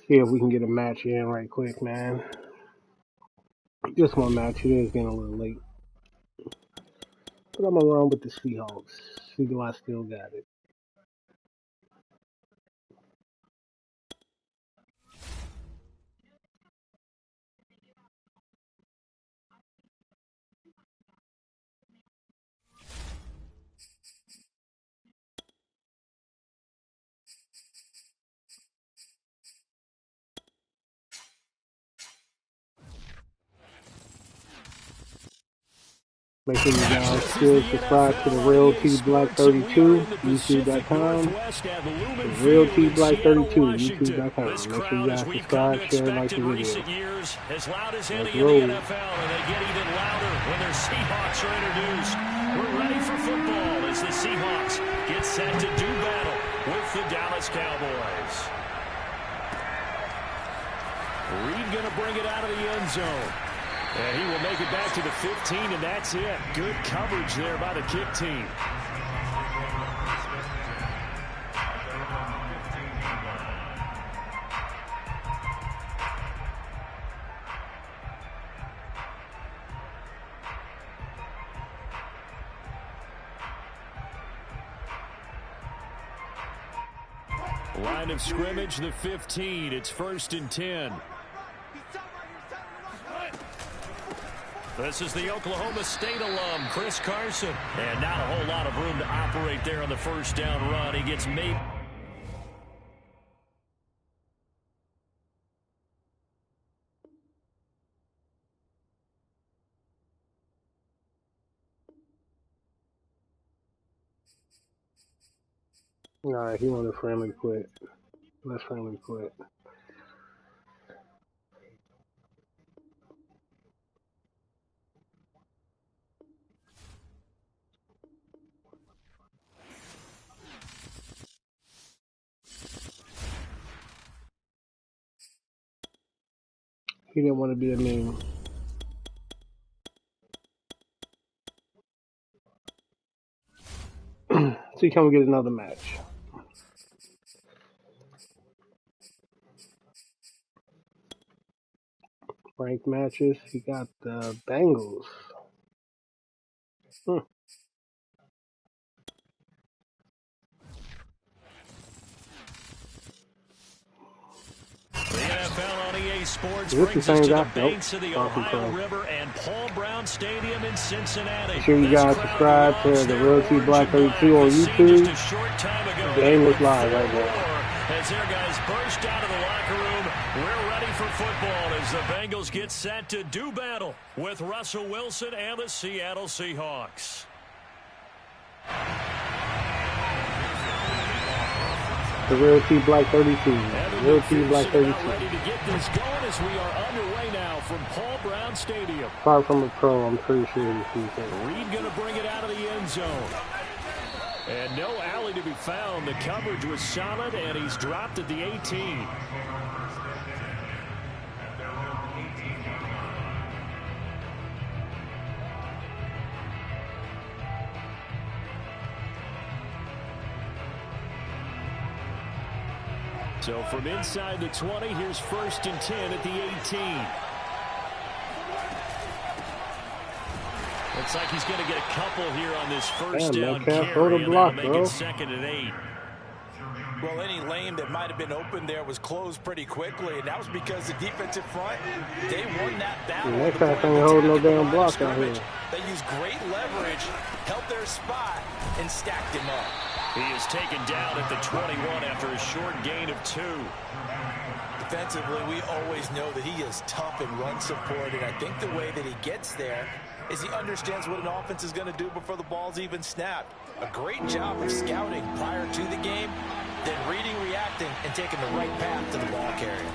See if we can get a match in right quick, man. Just one match. It is getting a little late. But I'm gonna run with the Seahawks. See do I still got it. Make sure you guys still subscribe to the Real T Black 32, YouTube.com. The Real T Black 32, YouTube.com. Make sure you guys subscribe, share, like the video. As loud as any Let's in the roll. NFL, and they get even louder when their Seahawks are introduced. We're ready for football as the Seahawks get set to do battle with the Dallas Cowboys. Reed going to bring it out of the end zone. And he will make it back to the 15, and that's it. Good coverage there by the kick team. Line of scrimmage, the 15. It's 1st and 10. This is the Oklahoma State alum, Chris Carson. And not a whole lot of room to operate there on the first down run. He gets made. Alright, he wanted friendly quit. Let's friendly quit. He didn't want to be a meme. So he come get another match. Ranked matches. He got the Bengals. The NFL on EA Sports brings us to the banks of the Ohio River and Paul Brown Stadium in Cincinnati. Make sure you guys subscribe to the Real T Black 32 on YouTube. The game is live right now. As their guys burst out of the locker room, we're ready for football as the Bengals get set to do battle with Russell Wilson and the Seattle Seahawks. The Real T Black 32. Real T Black 32. Ready to get this going as we are underway now from Paul Brown Stadium. Apart from a pro, I'm pretty sure he's decent. Reed going to bring it out of the end zone. And no alley to be found. The coverage was solid, and he's dropped at the 18. So from inside the 20, here's 1st and 10 at the 18. Looks like he's going to get a couple here on this first down carry, and that'll make it 2nd and 8. Well, any lane that might have been open there was closed pretty quickly, and that was because the defensive front, they won that battle. Next time can't hold no damn block out here. They used great leverage, held their spot, and stacked him up. He is taken down at the 21 after a short gain of 2. Defensively, we always know that he is tough in run support, and I think the way that he gets there is he understands what an offense is going to do before the ball's even snapped. A great job of scouting prior to the game, then reading, reacting, and taking the right path to the ball carrier.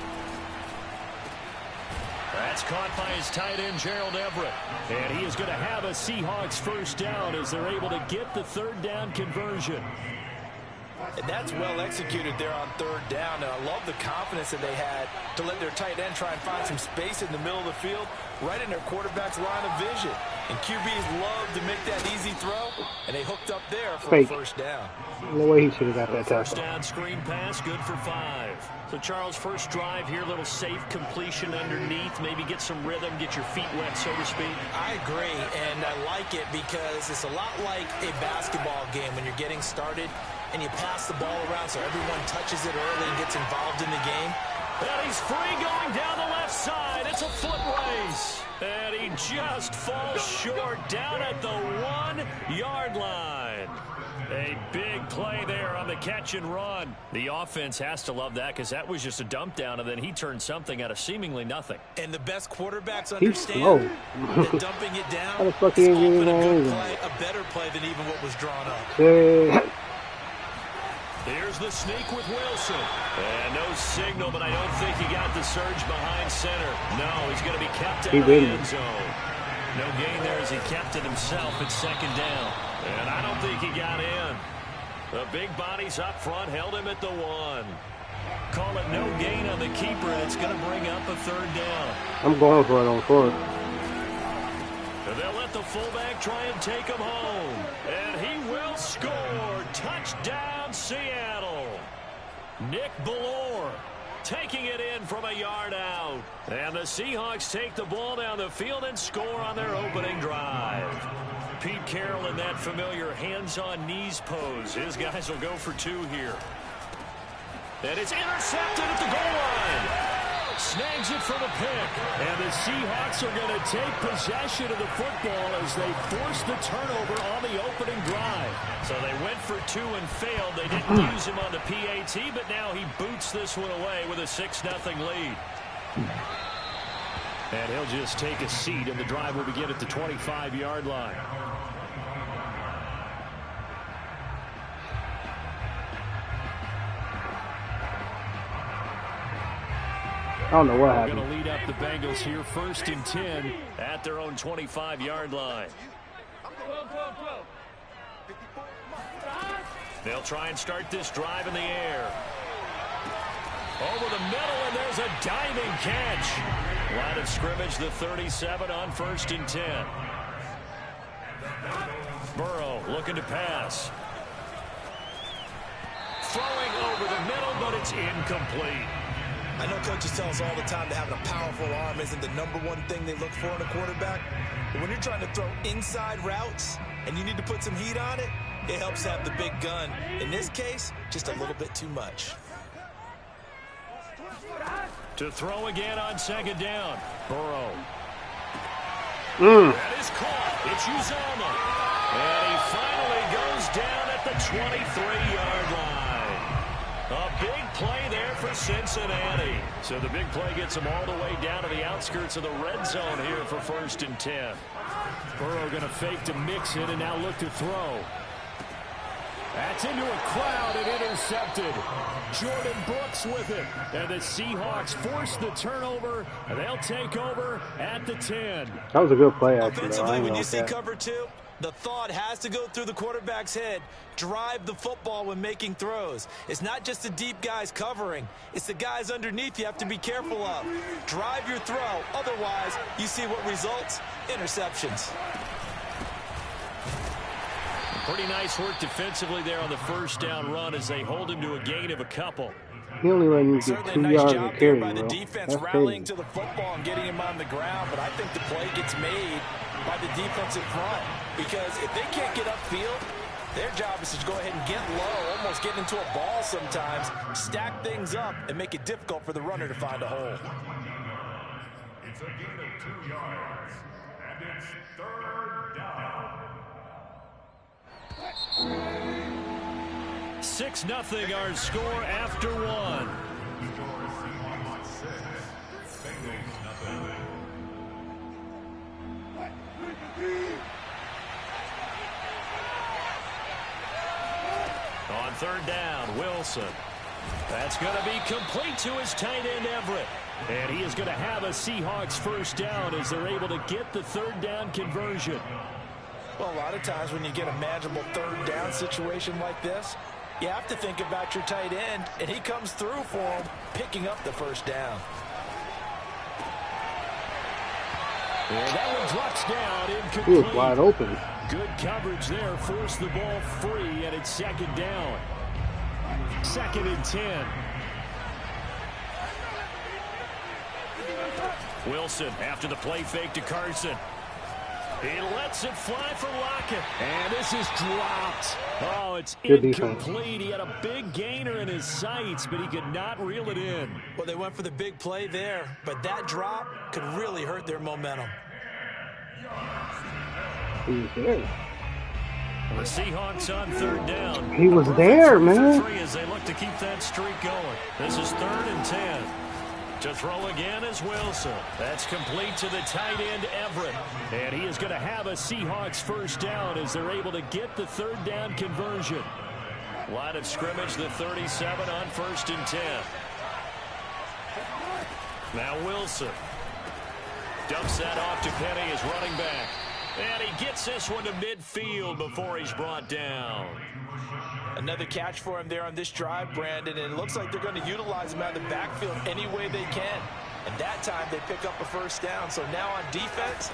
That's caught by his tight end, Gerald Everett. And he is going to have a Seahawks first down as they're able to get the 3rd down conversion. And that's well executed there on 3rd down. And I love the confidence that they had to let their tight end try and find some space in the middle of the field, right in their quarterback's line of vision. And QBs love to make that easy throw, and they hooked up there for Fake. a first down. No way he should have got that First tackle. down screen pass, good for 5. So, Charles, first drive here, little safe completion underneath. Maybe get some rhythm, get your feet wet, so to speak. I agree, and I like it because it's a lot like a basketball game when you're getting started and you pass the ball around so everyone touches it early and gets involved in the game. And he's free going down the left side. It's a foot race. And he just falls short down at the 1-yard line. A big play there on the catch and run. The offense has to love that because that was just a dump down, and then he turned something out of seemingly nothing. And the best quarterbacks He's slow. understand that dumping it down How the fuck is he ain't often getting a good that play, a better play than even what was drawn up. Yeah. Here's the sneak with Wilson. And no signal, but I don't think he got the surge behind center. No, he's going to be kept out of the end zone. No gain there as he kept it himself at second down. And I don't think he got in. The big bodies up front held him at the 1. Call it no gain on the keeper, and it's going to bring up a third down. I'm going for it on fourth. And they'll let the fullback try and take him home. And he will score. Touchdown, Seattle. Nick Ballore taking it in from a yard out. And the Seahawks take the ball down the field and score on their opening drive. Pete Carroll in that familiar hands-on knees pose. His guys will go for 2 here. And it's intercepted at the goal line. Snags it for the pick. And the Seahawks are going to take possession of the football as they force the turnover on the opening drive. So they went for 2 and failed. They didn't use him on the PAT, but now he boots this one away with a 6-0 lead. And he'll just take a seat, and the drive will begin at the 25-yard line. I don't know what They're happened. going to lead up the Bengals here, 1st and 10 at their own 25-yard line. They'll try and start this drive in the air. Over the middle, and there's a diving catch. Line of scrimmage, the 37 on 1st and 10. Burrow looking to pass. Throwing over the middle, but it's incomplete. I know coaches tell us all the time that having a powerful arm isn't the #1 thing they look for in a quarterback. But when you're trying to throw inside routes and you need to put some heat on it, it helps have the big gun. In this case, just a little bit too much. To throw again on 2nd down. Burrow. That is caught. It's Uzomah. And he finally goes down at the 23-yard line. A big play there for Cincinnati. So the big play gets them all the way down to the outskirts of the red zone here for 1st and 10. Burrow going to fake to mix it and now look to throw. That's into a crowd and intercepted. Jordan Brooks with it. And the Seahawks force the turnover, and they'll take over at the 10. That was a good play, actually. Offensively, when you see cover 2, the thought has to go through the quarterback's head. Drive the football when making throws. It's not just the deep guys covering. It's the guys underneath you have to be careful of. Drive your throw. Otherwise, you see what results? Interceptions. Pretty nice work defensively there on the 1st down run as they hold him to a gain of a couple. He only let you get Certainly 2 a nice yards job of there carry, by the bro. defense That's rallying crazy. to the football and getting him on the ground, but I think the play gets made by the defensive front because if they can't get upfield, their job is to go ahead and get low, almost get into a ball sometimes, stack things up, and make it difficult for the runner to find a hole. It's a gain of 2 yards, and it's 3rd down. 6-0 our score after 1. On 3rd down, Wilson. That's going to be complete to his tight end, Everett. And he is going to have a Seahawks 1st down as they're able to get the 3rd down conversion. Well, a lot of times when you get a manageable 3rd down situation like this, you have to think about your tight end, and he comes through for him, picking up the 1st down. And that one drops down He was incomplete. wide open. Good coverage there. Forced the ball free, and it's second down. 2nd and 10. Wilson after the play fake to Carson. He lets it fly for Lockett. And this is dropped. Oh, it's Good incomplete. defense. He had a big gainer in his sights, but he could not reel it in. Well, they went for the big play there, but that drop could really hurt their momentum. He was there. The Seahawks on 3rd down. He was there, man. As they look to keep that streak going. This is 3rd and 10. To throw again is Wilson. That's complete to the tight end, Everett. And he is going to have a Seahawks first down as they're able to get the 3rd down conversion. Line of scrimmage, the 37 on 1st and 10. Now Wilson. Dumps that off to Penny as running back. And he gets this one to midfield before he's brought down. Another catch for him there on this drive, Brandon, and it looks like they're going to utilize him out of the backfield any way they can. And that time they pick up a first down. So now on defense,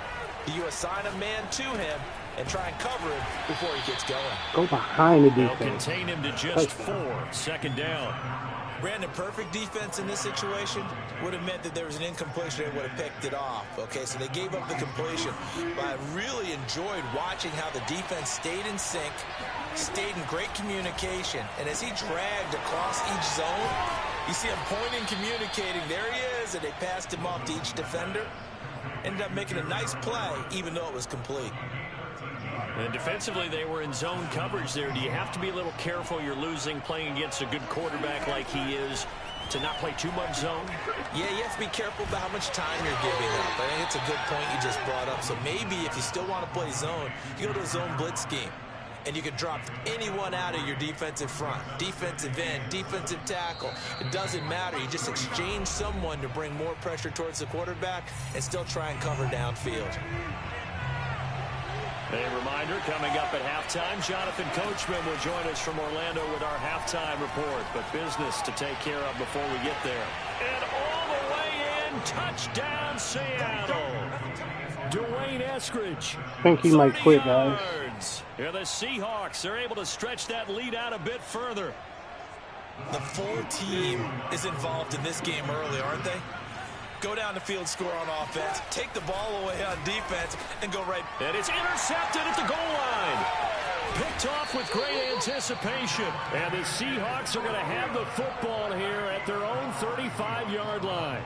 do you assign a man to him and try and cover him before he gets going? Go behind the They'll defense. contain him to just 4. 2nd down. Brandon, perfect defense in this situation would have meant that there was an incompletion. They would have picked it off. Okay, so they gave up the completion. But I really enjoyed watching how the defense stayed in sync, stayed in great communication. And as he dragged across each zone, you see him pointing, communicating. There he is, and they passed him off to each defender. Ended up making a nice play, even though it was complete. And defensively, they were in zone coverage there. Do you have to be a little careful? You're losing playing against a good quarterback like he is to not play too much zone? Yeah, you have to be careful about how much time you're giving up. I think it's a good point you just brought up. So maybe if you still want to play zone, you go to a zone blitz scheme. And you can drop anyone out of your defensive front. Defensive end, defensive tackle. It doesn't matter. You just exchange someone to bring more pressure towards the quarterback and still try and cover downfield. A reminder, coming up at halftime, Jonathan Coachman will join us from Orlando with our halftime report. But business to take care of before we get there. And all the way in, touchdown Seattle. Dwayne Eskridge. I think he might quit, guys. Yeah, the Seahawks are able to stretch that lead out a bit further. The full team is involved in this game early, aren't they? Go down the field, score on offense, take the ball away on defense, and go right. And it's intercepted at the goal line. Picked off with great anticipation. And the Seahawks are going to have the football here at their own 35-yard line.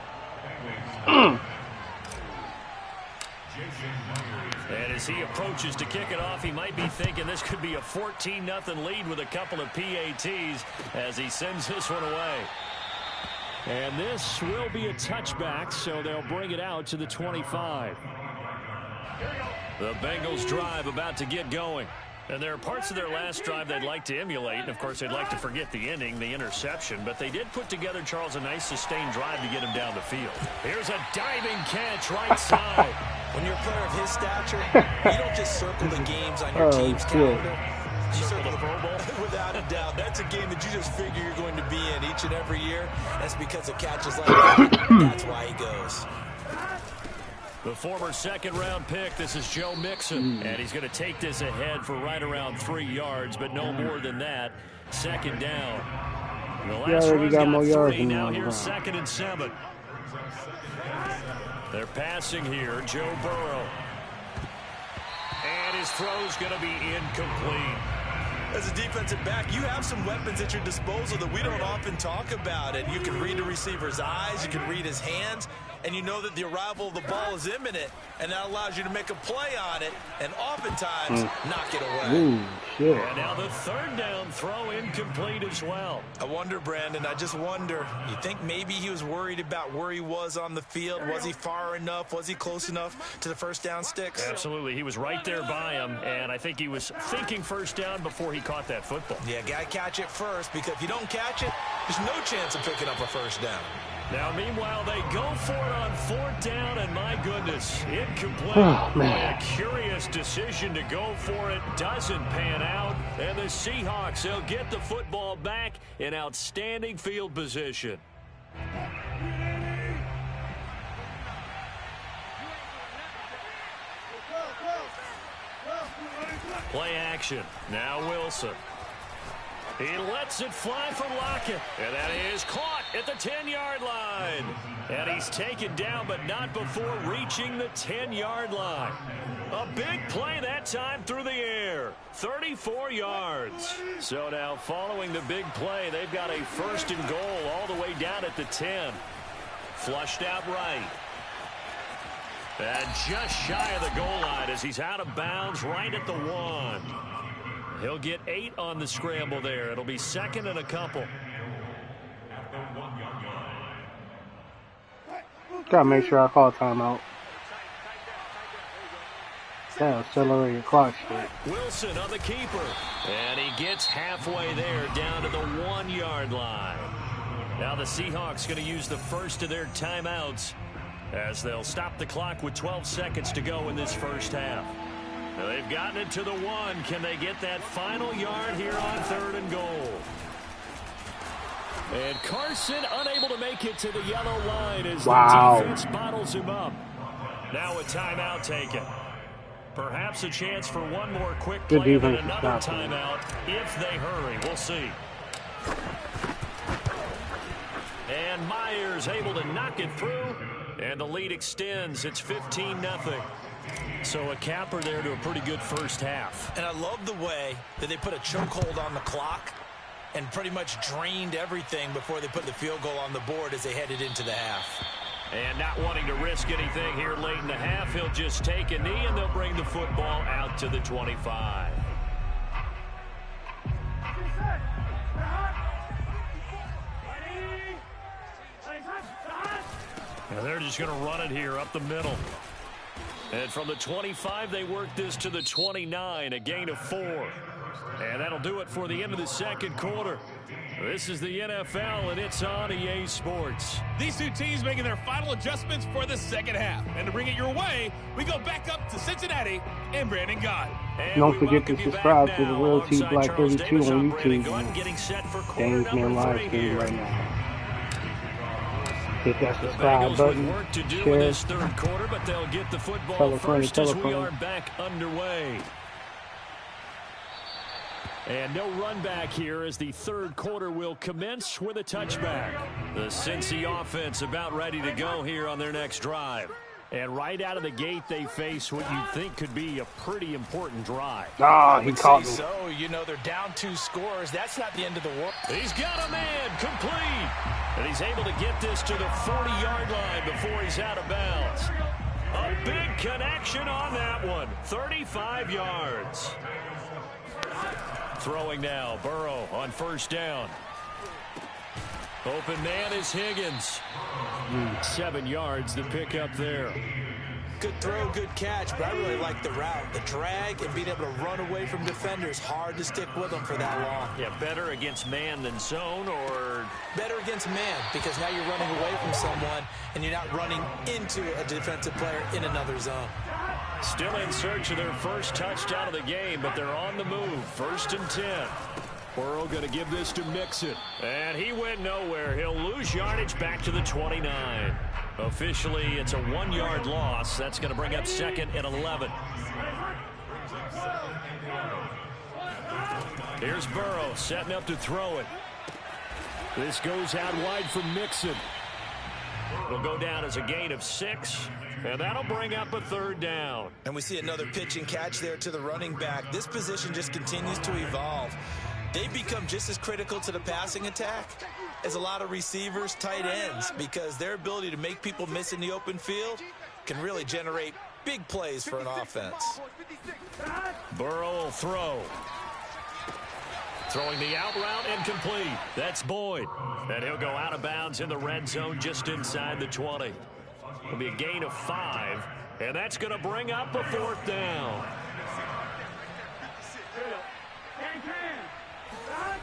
And as he approaches to kick it off, he might be thinking this could be a 14-0 lead with a couple of PATs as he sends this one away. And this will be a touchback, so they'll bring it out to the 25. The Bengals drive about to get going. And there are parts of their last drive they'd like to emulate. And, of course, they'd like to forget the ending, the interception. But they did put together, Charles, a nice sustained drive to get him down the field. Here's a diving catch right side. When you're a player of his stature, you don't just circle the games on your team's calendar. You circle the Pro Bowl. Without a doubt. That's a game that you just figure you're going to be in each and every year. That's because of catches like that. That's why he goes. The former second-round pick, this is Joe Mixon. And he's going to take this ahead for right around 3 yards, but no more than that. 2nd down. The last run got more yards 3. Now here's 2nd and 7. They're passing here, Joe Burrow. And his throw's going to be incomplete. As a defensive back, you have some weapons at your disposal that we don't often talk about. And you can read the receiver's eyes, you can read his hands, and you know that the arrival of the ball is imminent, and that allows you to make a play on it and oftentimes knock it away. Ooh, shit. And now the 3rd down throw incomplete as well. I wonder, Brandon, I just wonder, you think maybe he was worried about where he was on the field? Was he far enough? Was he close enough to the first down sticks? Absolutely. He was right there by him, and I think he was thinking first down before he caught that football. Yeah, got to catch it first, because if you don't catch it, there's no chance of picking up a first down. Now, meanwhile, they go for it on 4th down, and my goodness, incomplete. Oh, man. A curious decision to go for it. Doesn't pan out. And the Seahawks, they'll get the football back in outstanding field position. Play action. Now Wilson. He lets it fly for Lockett. And that is caught at the 10-yard line. And he's taken down, but not before reaching the 10-yard line. A big play that time through the air. 34 yards. So now following the big play, they've got a 1st and goal all the way down at the 10. Flushed out right. And just shy of the goal line as he's out of bounds right at the 1. He'll get 8 on the scramble there. It'll be 2nd and a couple. Gotta make sure I call timeout. Yeah, accelerated clock shit. Wilson on the keeper. And he gets halfway there down to the 1-yard line. Now the Seahawks going to use the first of their timeouts as they'll stop the clock with 12 seconds to go in this first half. Now they've gotten it to the 1. Can they get that final yard here on 3rd and goal? And Carson unable to make it to the yellow line as the defense bottles him up. Now a timeout taken. Perhaps a chance for one more quick play and another timeout if they hurry. We'll see. And Myers able to knock it through. And the lead extends. It's 15-0. So a capper there to a pretty good first half. And I love the way that they put a chokehold on the clock and pretty much drained everything before they put the field goal on the board as they headed into the half. And not wanting to risk anything here late in the half, he'll just take a knee and they'll bring the football out to the 25. Now they're just going to run it here up the middle. And from the 25, they work this to the 29, a gain of 4. And that'll do it for the end of the second quarter. This is the NFL, and it's on EA Sports. These two teams making their final adjustments for the second half. And to bring it your way, we go back up to Cincinnati and Brandon Gott. Don't forget to subscribe to the Real T Black 32 on YouTube. Games being live stream right now. Hit that subscribe button, work to do share, in this third quarter, but they'll get the football first as we are back underway. And no run back here as the third quarter will commence with a touchback. The Cincy offense about ready to go here on their next drive. And right out of the gate, they face what you'd think could be a pretty important drive. Ah, he caught me. So, you know, they're down 2 scores. That's not the end of the world. He's got a man complete. And he's able to get this to the 40-yard line before he's out of bounds. A big connection on that one. 35 yards. Throwing now. Burrow on first down. Open man is Higgins. 7 yards to pick up there. Good throw, good catch, but I really like the route. The drag and being able to run away from defenders. Hard to stick with them for that long. Yeah, better against man than zone, or? Better against man, because now you're running away from someone and you're not running into a defensive player in another zone. Still in search of their first touchdown of the game, but they're on the move. 1st and 10. Burrow going to give this to Mixon. And he went nowhere. He'll lose yardage back to the 29. Officially, it's a 1-yard loss. That's going to bring up 2nd and 11. Here's Burrow setting up to throw it. This goes out wide for Mixon. It'll go down as a gain of 6. And that'll bring up a 3rd down. And we see another pitch and catch there to the running back. This position just continues to evolve. They become just as critical to the passing attack as a lot of receivers, tight ends, because their ability to make people miss in the open field can really generate big plays for an offense. Burrow will throw. Throwing the out route incomplete. That's Boyd. And he'll go out of bounds in the red zone just inside the 20. It'll be a gain of 5. And that's going to bring up a 4th down.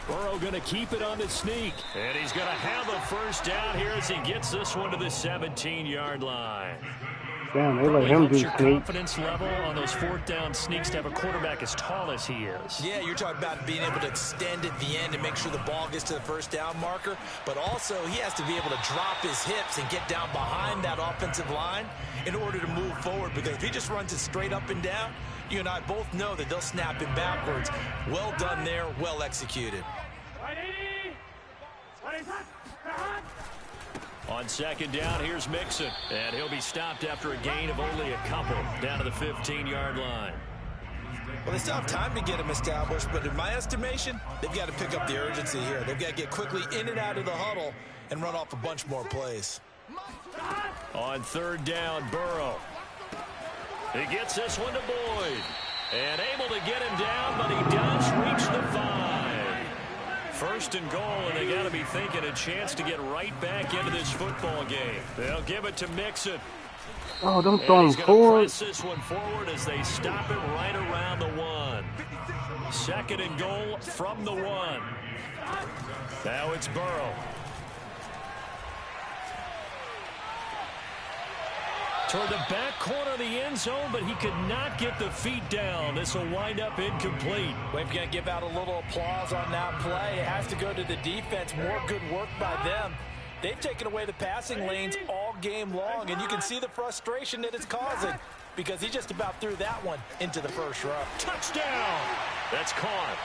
Burrow going to keep it on the sneak. And he's going to have a first down here as he gets this one to the 17-yard line. Damn, they let him do your sneak. Confidence level on those 4th down sneaks to have a quarterback as tall as he is. Yeah, you're talking about being able to extend at the end and make sure the ball gets to the first down marker. But also, he has to be able to drop his hips and get down behind that offensive line in order to move forward. Because if he just runs it straight up and down, You and I both know that they'll snap him backwards. Well done there, well executed. On second down, here's Mixon, and he'll be stopped after a gain of only a couple down to the 15-yard line. Well, they still have time to get him established, but in my estimation, they've got to pick up the urgency here. They've got to get quickly in and out of the huddle and run off a bunch more plays. On third down, Burrow. He gets this one to Boyd, and able to get him down, but he does reach the 5. First and goal, and they got to be thinking a chance to get right back into this football game. They'll give it to Mixon. Oh, don't throw him forward. Press this one forward as they stop him right around the 1. Second and goal from the 1. Now it's Burrow. Toward the back corner of the end zone, but he could not get the feet down. This will wind up incomplete. We're going to give out a little applause on that play. It has to go to the defense. More good work by them. They've taken away the passing lanes all game long, and you can see the frustration that it's causing because he just about threw that one into the first row. Touchdown! That's caught.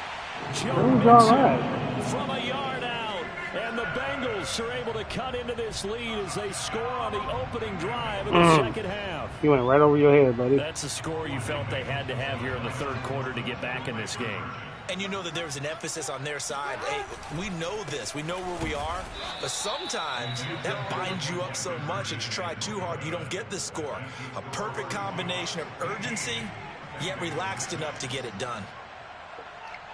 Joe Mixon from a yard out. And the Bengals are able to cut into this lead as they score on the opening drive in the second half. He went right over your head, buddy. That's the score you felt they had to have here in the third quarter to get back in this game. And you know that there was an emphasis on their side. Hey, we know this. We know where we are. But sometimes that binds you up so much that you try too hard, you don't get the score. A perfect combination of urgency, yet relaxed enough to get it done.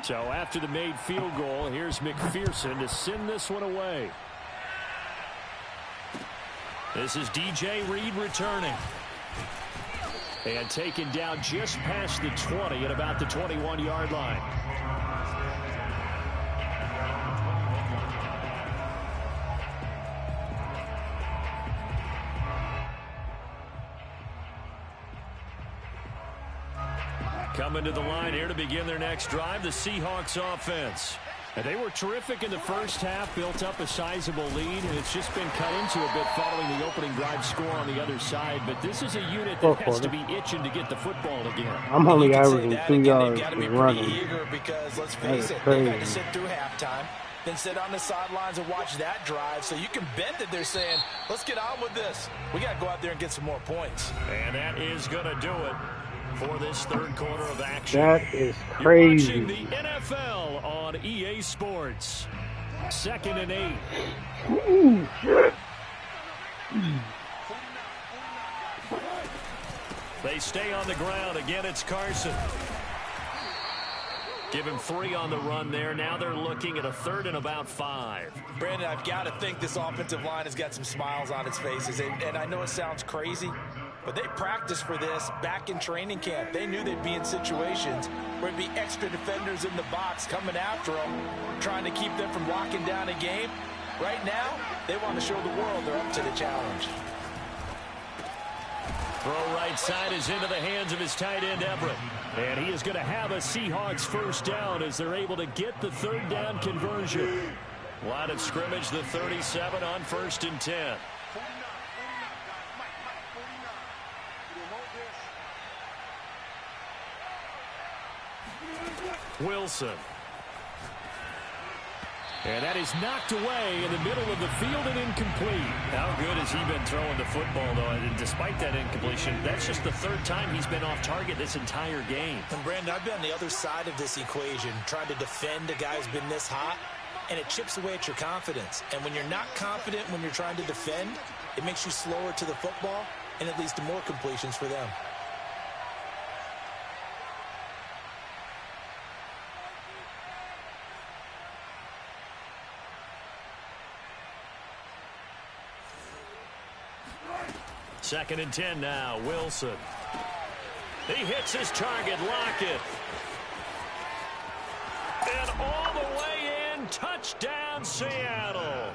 So after the made field goal, here's McPherson to send this one away. This is DJ Reed returning. And taken down just past the 20 at about the 21-yard line. Coming to the line here to begin their next drive, the Seahawks offense. And they were terrific in the first half, built up a sizable lead, and it's just been cut into a bit following the opening drive score on the other side. But this is a unit that has to be itching to get the football again. I'm only averaging 2 yards running. Eager because, let's face it, they've had to sit through halftime, then sit on the sidelines and watch that drive. So you can bet that they're saying, let's get on with this. We got to go out there and get some more points. And that is going to do it for this third quarter of action. That is crazy. You're watching the NFL on EA Sports. 2nd and 8. Ooh, shit. They stay on the ground. Again, it's Carson. Give him 3 on the run there. Now they're looking at a 3rd and about 5. Brandon, I've got to think this offensive line has got some smiles on its faces. And I know it sounds crazy, but they practiced for this back in training camp. They knew they'd be in situations where it'd be extra defenders in the box coming after them, trying to keep them from locking down a game. Right now, they want to show the world they're up to the challenge. Throw right side is into the hands of his tight end, Everett. And he is going to have a Seahawks first down as they're able to get the 3rd down conversion. Line of scrimmage, the 37 on 1st and 10. Wilson. And that is knocked away in the middle of the field and incomplete. How good has he been throwing the football, though? And despite that incompletion, that's just the 3rd time he's been off target this entire game. And Brandon, I've been on the other side of this equation, trying to defend a guy who's been this hot, and it chips away at your confidence. And when you're not confident when you're trying to defend, it makes you slower to the football, and it leads to more completions for them. Second and 10 now, Wilson. He hits his target, Lockett. And all the way in, touchdown, Seattle.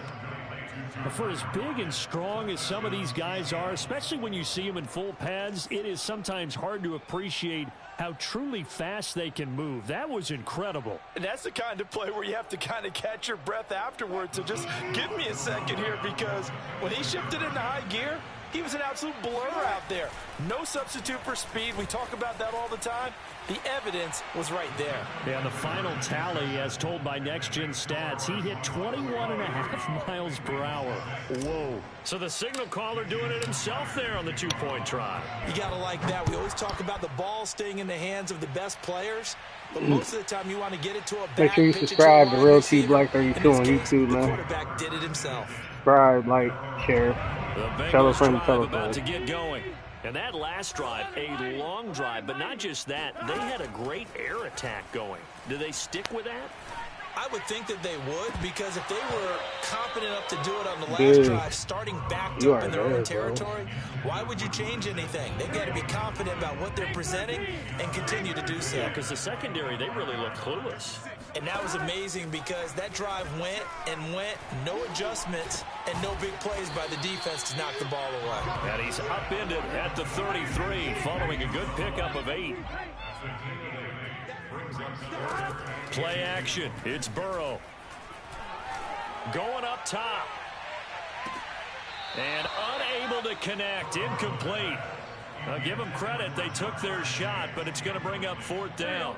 For as big and strong as some of these guys are, especially when you see them in full pads, it is sometimes hard to appreciate how truly fast they can move. That was incredible. And that's the kind of play where you have to kind of catch your breath afterwards. So just give me a second here, because when he shifted into high gear, He was an absolute blur out there. No substitute for speed. We talk about that all the time. The evidence was right there. And the final tally, as told by Next Gen Stats, he hit 21.5 miles per hour. Whoa. So the signal caller doing it himself there on the two-point try. You got to like that. We always talk about the ball staying in the hands of the best players. But most of the time, you want to get it to a back. Make sure you subscribe to Real T Black 32 on YouTube, man. The quarterback did it himself. Subscribe, like, share. Tell a friend, tell a About to friend. get going. And that last drive, a long drive, but not just that. They had a great air attack going. Do they stick with that? I would think that they would, because if they were confident enough to do it on the last drive, starting backed up in their own territory, why would you change anything? They've got to be confident about what they're presenting and continue to do so. Yeah, because the secondary, they really look clueless. And that was amazing because that drive went and went, no adjustments, and no big plays by the defense to knock the ball away. And he's upended at the 33, following a good pickup of 8. Play action. It's Burrow. Going up top. And unable to connect. Incomplete. I'll give them credit. They took their shot, but it's going to bring up 4th down.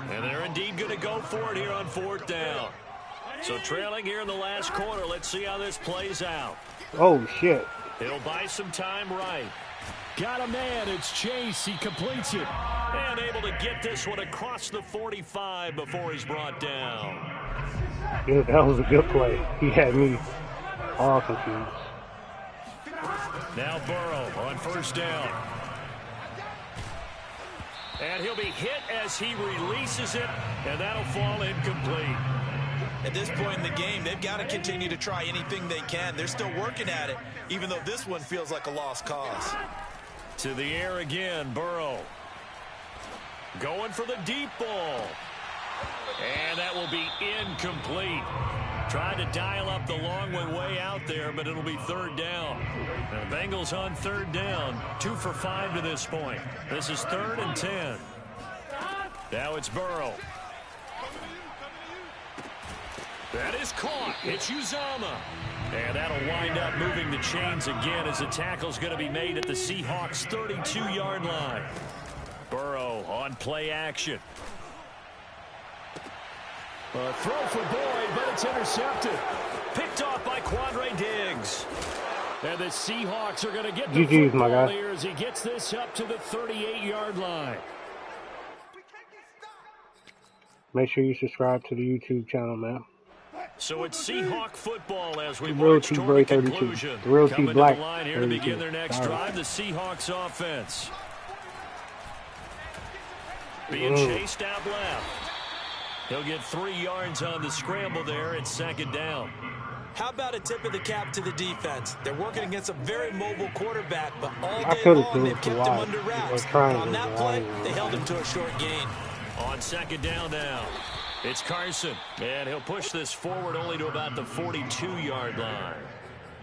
And they're indeed going to go for it here on 4th down. So trailing here in the last quarter. Let's see how this plays out. Oh, shit. He'll buy some time right. Got a man. It's Chase. He completes it. And able to get this one across the 45 before he's brought down. Yeah, that was a good play. He had me all confused. Now Burrow on 1st down. And he'll be hit as he releases it, and that'll fall incomplete. At this point in the game, they've got to continue to try anything they can. They're still working at it, even though this one feels like a lost cause. To the air again, Burrow. Going for the deep ball. And that will be incomplete. Tried to dial up the long one way out there, but it'll be 3rd down. Now the Bengals on 3rd down. 2 for 5 to this point. This is 3rd and 10. Now it's Burrow. That is caught. It's Uzama. And that'll wind up moving the chains again as the tackle's going to be made at the Seahawks' 32-yard line. Burrow on play action. A throw for Boyd, but it's intercepted. Picked off by Quandre Diggs. And the Seahawks are going to get the football here as he gets this up to the 38-yard line. Make sure you subscribe to the YouTube channel, man. So it's Seahawk football as we Real march T toward the Black 32. conclusion. The Real T Coming Black to the line here 32. to begin their next drive, the Seahawks offense. Being chased out left. He'll get 3 yards on the scramble there. It's 2nd down. How about a tip of the cap to the defense? They're working against a very mobile quarterback, but all I day could've long they've kept him under wraps. On that play, they held him to a short gain. On 2nd down now, it's Carson, and he'll push this forward only to about the 42-yard line.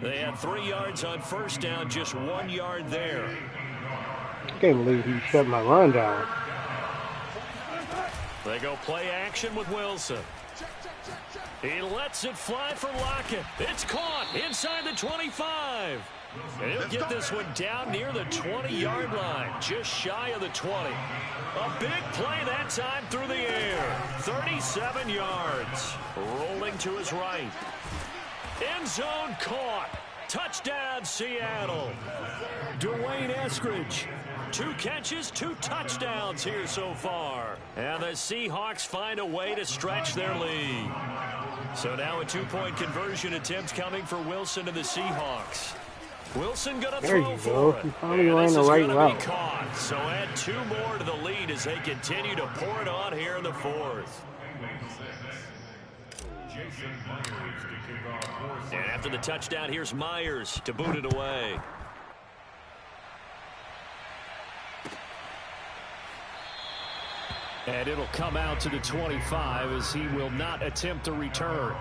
They had 3 yards on 1st down, just 1 yard there. I can't believe he shut my run down. They go play action with Wilson. He lets it fly for Lockett. It's caught inside the 25. And he'll get this one down near the 20-yard line, just shy of the 20. A big play that time through the air. 37 yards. Rolling to his right. End zone caught. Touchdown, Seattle. Dwayne Eskridge. 2 catches, 2 touchdowns here so far. And the Seahawks find a way to stretch their lead. So now a 2-point conversion attempt coming for Wilson and the Seahawks. Wilson going to throw for it. He finally ran the right route. Caught. So add 2 more to the lead as they continue to pour it on here in the 4th. And after the touchdown, here's Myers to boot it away. And it'll come out to the 25 as he will not attempt a return.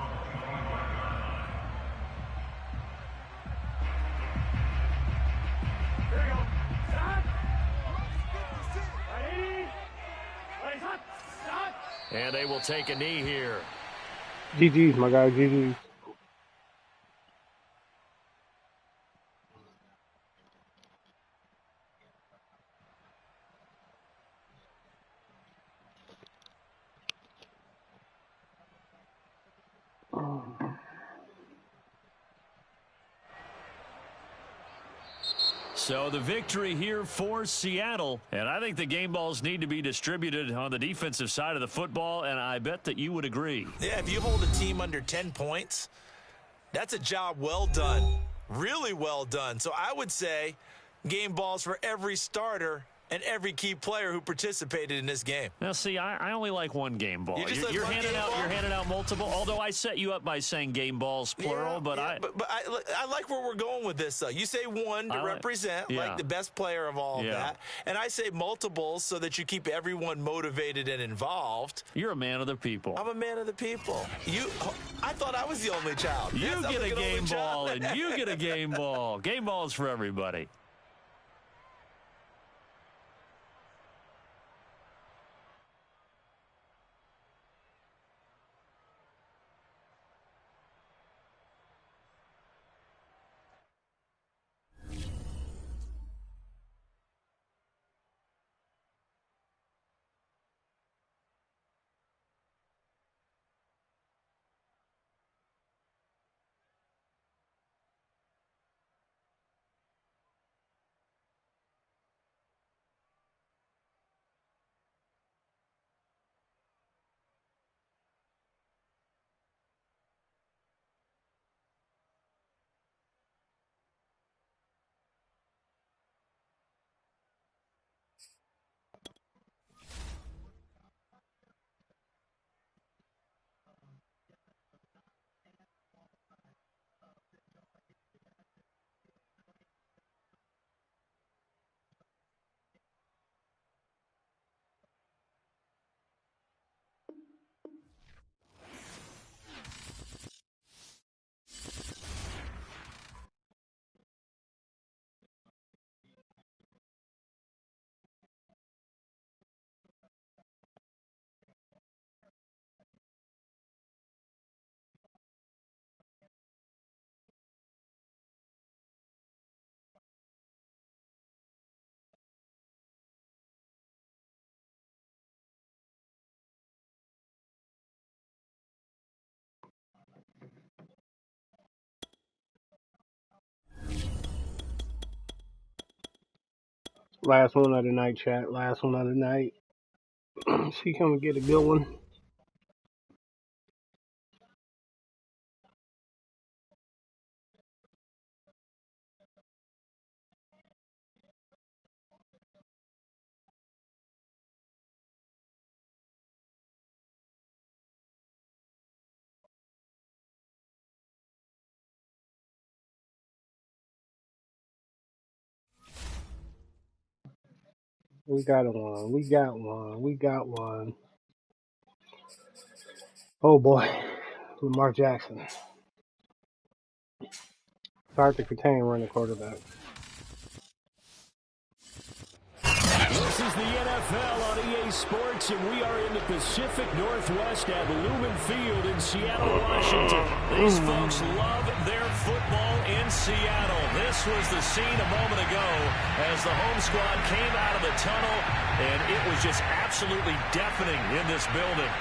And they will take a knee here. GG's, my guy, GG's. So the victory here for Seattle. And I think the game balls need to be distributed on the defensive side of the football, and I bet that you would agree. Yeah, if you hold a team under 10 points, that's a job well done. Really well done. So I would say game balls for every starter and every key player who participated in this game. Now, see, I only like one game ball. You're handing out multiple. Although I set you up by saying game balls plural, but I like where we're going with this. Though you say one to represent like the best player of all of that, and I say multiples so that you keep everyone motivated and involved. You're a man of the people. I'm a man of the people. I thought I was the only child. You get a game ball, and you get a game ball. Game balls for everybody. Last one of the night, chat. Last one of the night. See, can we get a good one? We got one. We got one. We got one. Oh boy, Lamar Jackson. It's hard to contain running quarterback. This is the NFL on EA Sports, and we are in the Pacific Northwest at Lumen Field in Seattle, Washington. These folks love their football in Seattle. This was the scene a moment ago as the home squad came out of the tunnel, and it was just absolutely deafening in this building.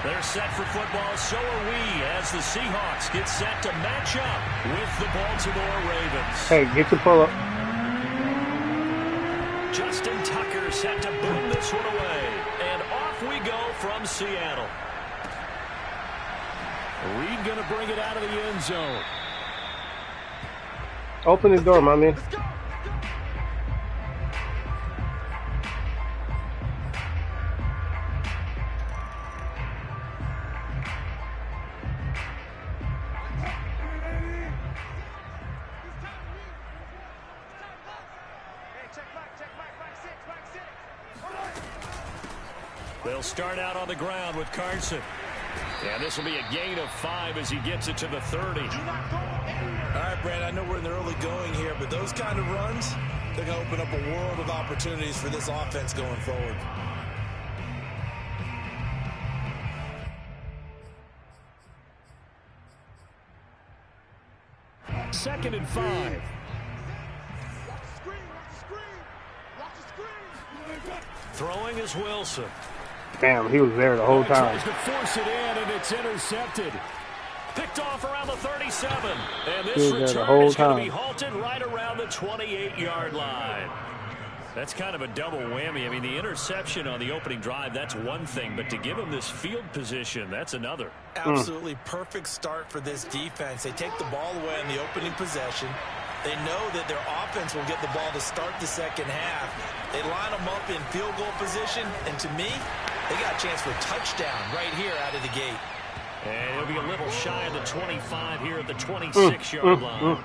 They're set for football, so are we, as the Seahawks get set to match up with the Baltimore Ravens. Hey, get your pull-up. Justin Tucker set to boom this one away. And off we go from Seattle. Reed going to bring it out of the end zone. Open the door, my man. They'll start out on the ground with Carson. And this will be a gain of 5 as he gets it to the 30. All right, Brad, I know we're in the early going here, but those kind of runs, they're going to open up a world of opportunities for this offense going forward. Second and 5. Throwing is Wilson. Damn, he was there the whole time. Tries to force it in, and it's intercepted. Picked off around the 37. And this He was there the return whole is going to be time. halted right around the 28-yard line. That's kind of a double whammy. I mean, the interception on the opening drive, that's one thing. But to give him this field position, that's another. Absolutely perfect start for this defense. They take the ball away in the opening possession. They know that their offense will get the ball to start the second half. They line them up in field goal position. And to me, they got a chance for a touchdown right here out of the gate. And he'll be a little shy of the 25 here at the 26-yard line.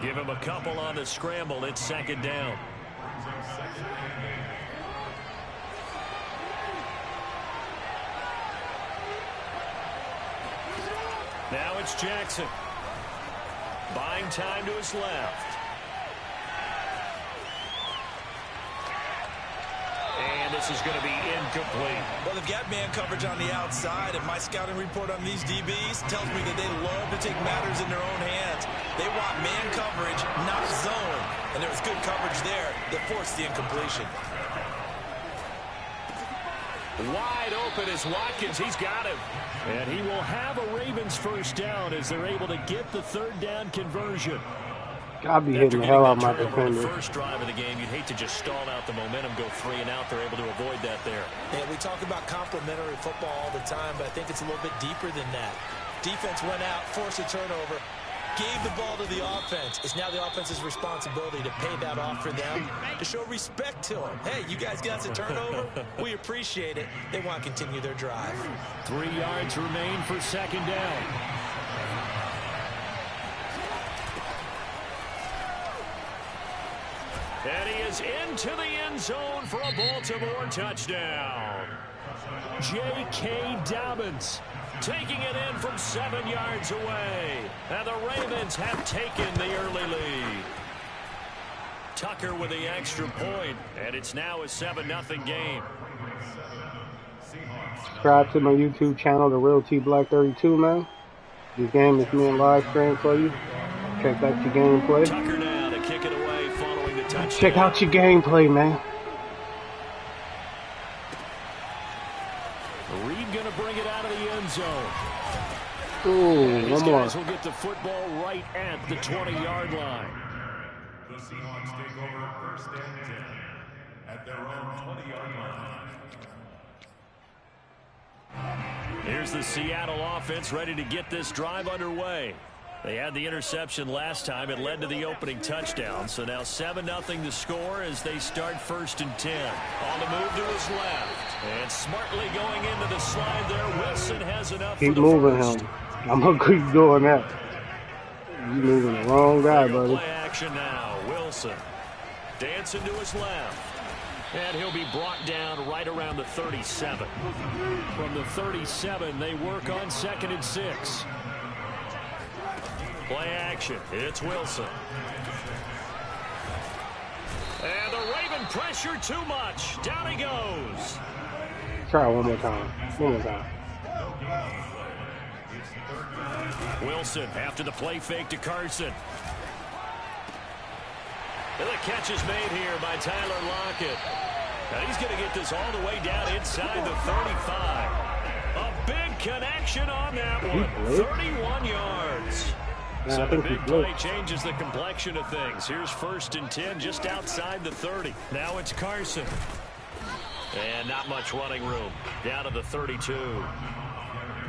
Give him a couple on the scramble. It's second down. Now it's Jackson. Buying time to his left. And this is going to be incomplete. Well, they've got man coverage on the outside, and my scouting report on these DBs tells me that they love to take matters in their own hands. They want man coverage, not zone. And there was good coverage there that forced the incompletion. Wide open is Watkins. He's got him. And he will have a Ravens first down as they're able to get the third down conversion. I'll be hitting the hell out of my defender. defender. The first drive of the game, you'd hate to just stall out the momentum, go 3 and out. They're able to avoid that there. Yeah, we talk about complementary football all the time, but I think it's a little bit deeper than that. Defense went out, forced a turnover, gave the ball to the offense. It's now the offense's responsibility to pay that off for them, to show respect to them. Hey, you guys got the turnover. We appreciate it. They want to continue their drive. 3 yards remain for second down. And he is into the end zone for a Baltimore touchdown. J.K. Dobbins taking it in from 7 yards away. And the Ravens have taken the early lead. Tucker with the extra point, and it's now a 7-0 game. Subscribe to my YouTube channel, The Real T Black 32, man. This game is being live streamed for you. Check out your gameplay. Tucker now to kick it away following the touchdown. Check out your gameplay, man. Reed going to bring it out of the end zone. Ooh, These one more. guys will get the football right at the 20-yard line. The Seahawks take over first and 10 at their own 20-yard line. Here's the Seattle offense ready to get this drive underway. They had the interception last time. It led to the opening touchdown. So now 7-0 the score as they start first and 10. On the move to his left. And smartly going into the slide there. Wilson has enough Keep for the moving first. him. I'm going to keep doing that. You moving the wrong guy, buddy. Play action now. Wilson dancing to his left. And he'll be brought down right around the 37. From the 37, they work on 2nd and 6. Play action. It's Wilson. And the Raven pressure too much. Down he goes. Try one more time. One more time. Wilson after the play fake to Carson. And the catch is made here by Tyler Lockett. And he's going to get this all the way down inside the 35. A big connection on that one. 31 yards. So the big play changes the complexion of things. Here's first and 10 just outside the 30. Now it's Carson. And not much running room. Down to the 32.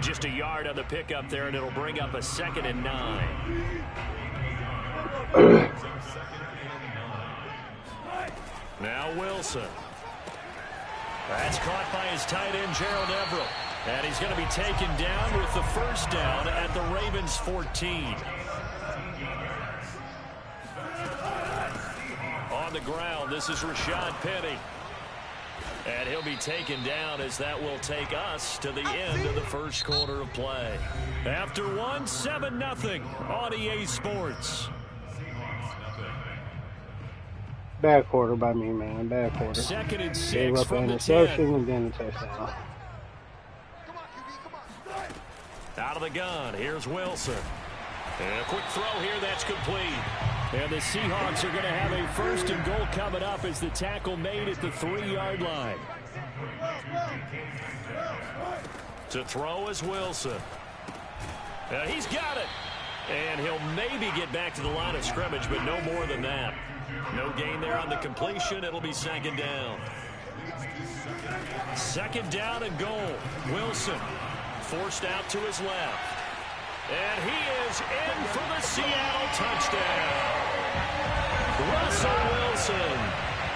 Just a yard on the pickup there, and it'll bring up a 2nd and 9. Now Wilson. That's caught by his tight end, Gerald Everett. And he's going to be taken down with the first down at the Ravens 14. On the ground, this is Rashad Penny. And he'll be taken down as that will take us to the end of the first quarter of play. After one, 7-0 on EA Sports. Bad quarter by me, man. Bad quarter. 2nd and 6 Gave up from an the interception 10. and then a touchdown. Out of the gun, here's Wilson. And a quick throw here, that's complete. And the Seahawks are going to have a 1st and goal coming up as the tackle made at the 3-yard line. To throw is Wilson. He's got it. And he'll maybe get back to the line of scrimmage, but no more than that. No gain there on the completion. It'll be second down. Second down and goal. Wilson forced out to his left. And he is in for the Seattle touchdown. Russell Wilson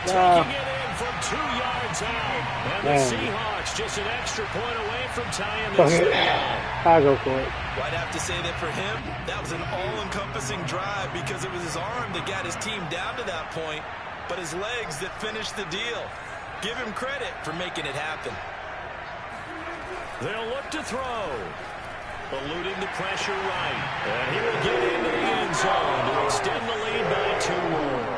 taking it in from 2 yards out. And the Seahawks just an extra point away from tying this thing up. I'll go for it. Well, I'd have to say that for him, that was an all-encompassing drive because it was his arm that got his team down to that point, but his legs that finished the deal. Give him credit for making it happen. They'll look to throw. Eluding the pressure right. And he will get into the end zone to extend the lead by 2 more.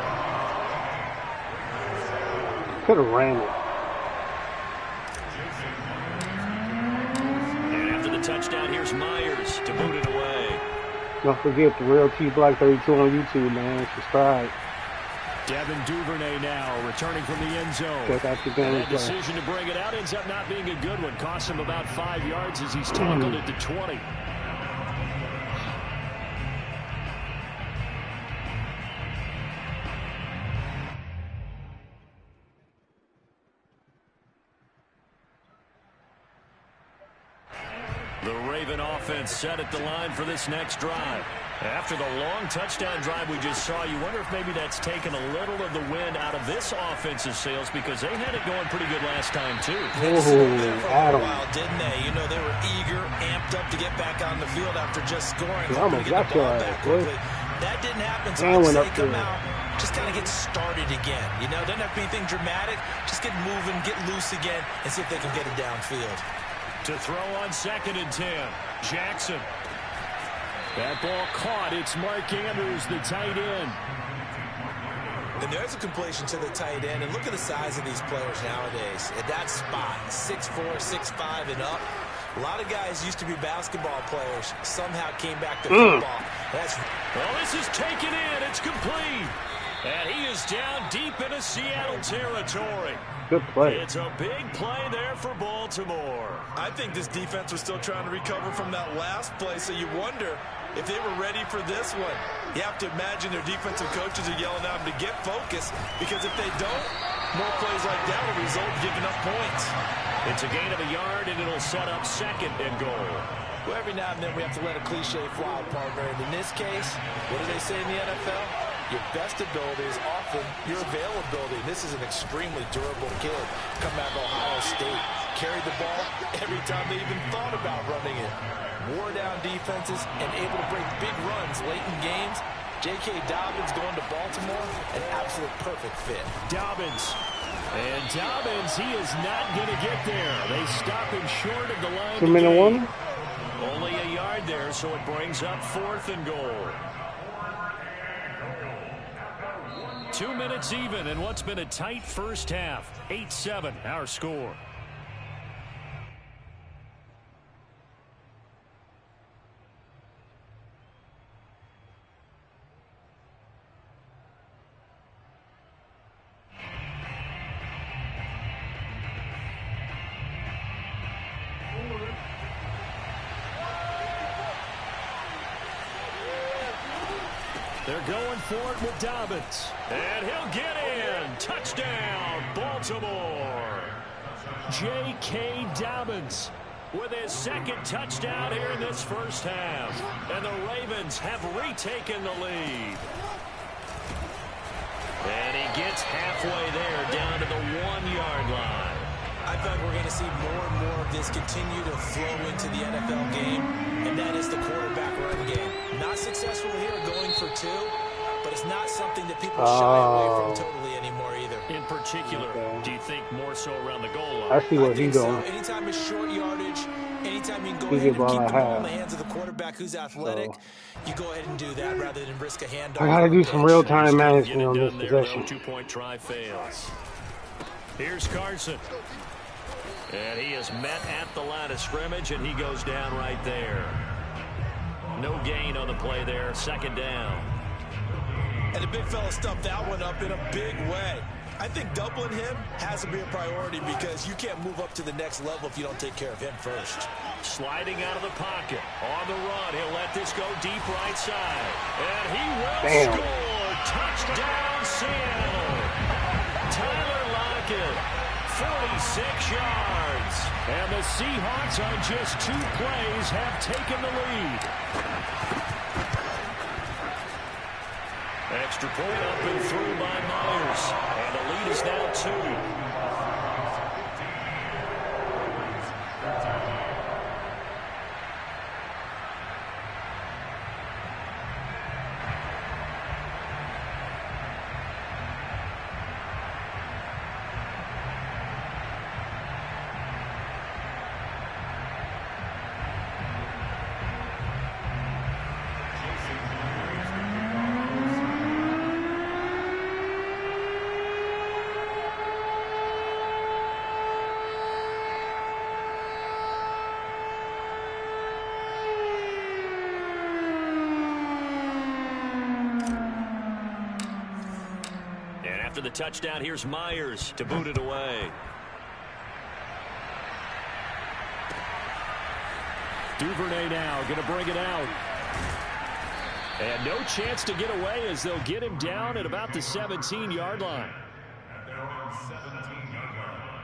Could have ran it. And after the touchdown, here's Myers to boot it away. Don't forget the Real T Black 32 on YouTube, man. Subscribe. Devin Duvernay now returning from the end zone. Check out the game. That decision to bring it out ends up not being a good one. Cost him about 5 yards as he's tackled it to 20. The Raven offense set at the line for this next drive. After the long touchdown drive we just saw, you wonder if maybe that's taken a little of the wind out of this offensive sails because they had it going pretty good last time, too. Adam. Didn't they? You know, they were eager, amped up to get back on the field after just scoring. Almost got your ass, boy. That didn't happen, so I'd say come out, just kind of get started again. You know, doesn't have to be anything dramatic. Just get moving, get loose again, and see if they can get it downfield. To throw on 2nd and 10, Jackson. That ball caught. It's Mark Andrews, the tight end. And there's a completion to the tight end. And look at the size of these players nowadays. At that spot, 6'4", 6'5", and up. A lot of guys used to be basketball players. Somehow came back to football. Well, this is taken in. It's complete. And he is down deep into Seattle territory. Good play. It's a big play there for Baltimore. I think this defense was still trying to recover from that last play, so you wonder if they were ready for this one. You have to imagine their defensive coaches are yelling at them to get focused, because if they don't, more plays like that will result in giving up points. It's a gain of a yard, and it'll set up 2nd and goal. Well, every now and then we have to let a cliche fly, partner. And in this case, what do they say in the NFL? Your best ability is often your availability. This is an extremely durable kid coming out of Ohio State. Carried the ball every time they even thought about running it. Wore down defenses and able to break big runs late in games. J.K. Dobbins going to Baltimore, an absolute perfect fit. Dobbins. And Dobbins, he is not going to get there. They stop him short of the line. 2-minute warning? Only a yard there, so it brings up 4th and goal. 2 minutes even in what's been a tight first half. 8-7, our score. They're going for it with Dobbins. And he'll get in. Touchdown, Baltimore. J.K. Dobbins with his 2nd touchdown here in this first half. And the Ravens have retaken the lead. And he gets halfway there down to the 1-yard line. I feel like we're going to see more and more of this continue to flow into the NFL game, and that is the quarterback run game. Not successful here going for 2, but it's not something that people shy away from totally anymore either. In particular, do you think more so around the goal line? I see where he's going. So. Anytime it's short yardage, anytime you can go ahead and keep the ball in the hands of the quarterback who's athletic, you go ahead and do that rather than risk a handoff. I gotta do some real-time management on this possession. 2-point try fails. Here's Carson. And he is met at the line of scrimmage, and he goes down right there. No gain on the play there. 2nd down. And the big fella stuffed that one up in a big way. I think doubling him has to be a priority because you can't move up to the next level if you don't take care of him first. Sliding out of the pocket. On the run, he'll let this go deep right side. And he will score. Touchdown, Seattle. Tyler Lockett, 46 yards. And the Seahawks on just 2 plays have taken the lead. Extra point up and through by Myers. And the lead is now 2. After the touchdown, here's Myers to boot it away. Duvernay now going to bring it out. And no chance to get away as they'll get him down at about the 17-yard line. At their own 17-yard line.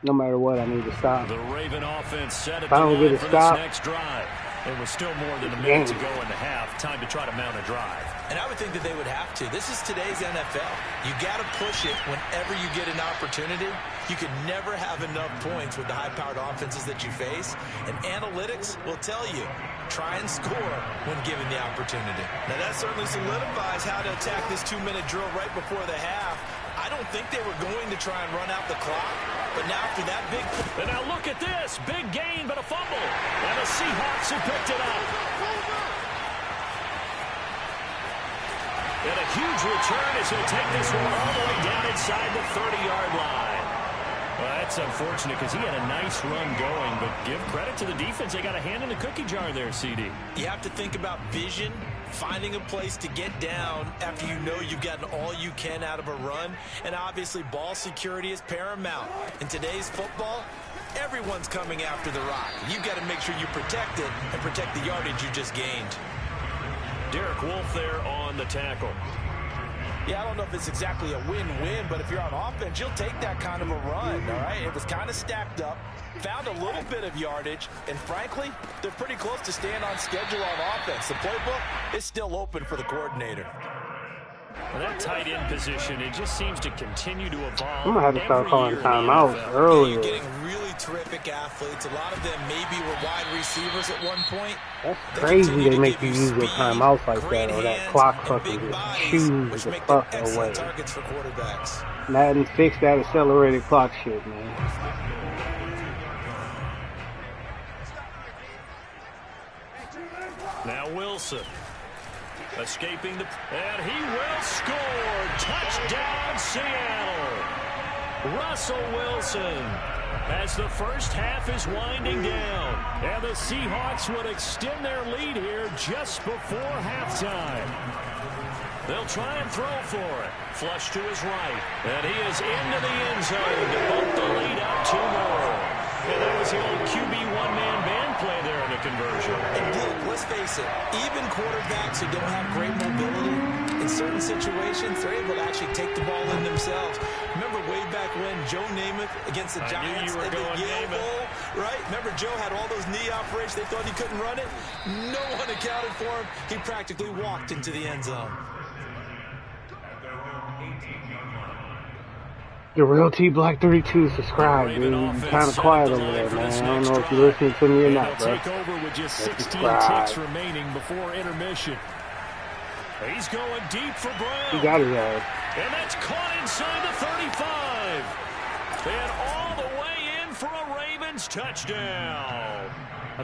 No matter what, I need to stop. The Raven offense set it If I don't get a for stop, this next drive. It was still more than a minute to go in the half. Time to try to mount a drive. And I would think that they would have to. This is today's NFL. You got to push it whenever you get an opportunity. You can never have enough points with the high-powered offenses that you face. And analytics will tell you, try and score when given the opportunity. Now, that certainly solidifies how to attack this 2-minute drill right before the half. I don't think they were going to try and run out the clock. But now after that big... And now look at this. Big gain, but a fumble. And the Seahawks have picked it up. And a huge return as he'll take this one all the way down inside the 30-yard line. Well, that's unfortunate because he had a nice run going, but give credit to the defense. They got a hand in the cookie jar there, CD. You have to think about vision, finding a place to get down after you know you've gotten all you can out of a run. And obviously, ball security is paramount. In today's football, everyone's coming after the rock. You've got to make sure you protect it and protect the yardage you just gained. Derek Wolfe there on the tackle. Yeah, I don't know if it's exactly a win-win, but if you're on offense, you'll take that kind of a run, all right? It was kind of stacked up, found a little bit of yardage, and frankly, they're pretty close to staying on schedule on offense. The playbook is still open for the coordinator. Well, that tight end position, it just seems to continue to evolve. I'm going to have to start calling timeouts earlier. You're getting really terrific athletes. A lot of them maybe were wide receivers at one point. That's crazy they make you use your timeouts like that, or that clock fucking just chews the fuck away. Targets for quarterbacks. Madden fix that accelerated clock shit, man. Now Wilson. Escaping the... And he will score! Touchdown, Seattle! Russell Wilson, as the first half is winding down. And the Seahawks would extend their lead here just before halftime. They'll try and throw for it. Flush to his right. And he is into the end zone to bump the lead up 2 more. And that was the old QB one-man band play there in the conversion. And Dick, let's face it, even quarterbacks who don't have great mobility, in certain situations, they're able to actually take the ball in themselves. Remember way back when Joe Namath against the Giants in the Yale Bowl, right? Remember Joe had all those knee operations. They thought he couldn't run it. No one accounted for him. He practically walked into the end zone. The Real T Black 32 subscribe, dude. You're kind of quiet over there, man. I don't know if you're listening to me or not, bro. Take over with just 16 ticks remaining before intermission. He's going deep for Brown. He got his ass. And that's caught inside the 35. And all the way in for a Ravens touchdown.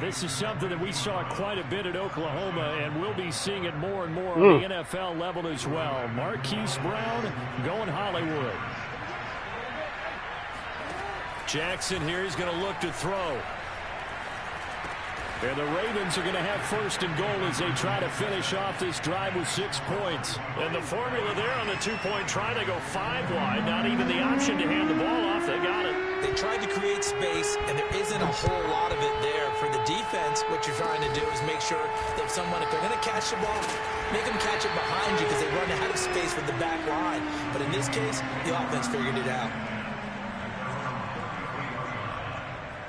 This is something that we saw quite a bit at Oklahoma, and we'll be seeing it more and more on the NFL level as well. Marquise Brown going Hollywood. Jackson here is going to look to throw. And the Ravens are going to have first and goal as they try to finish off this drive with 6 points. And the formula there on the two-point try, they go 5 wide. Not even the option to hand the ball off. They got it. They tried to create space, and there isn't a whole lot of it there. For the defense, what you're trying to do is make sure that someone, if they're going to catch the ball, make them catch it behind you because they run out of space with the back line. But in this case, the offense figured it out.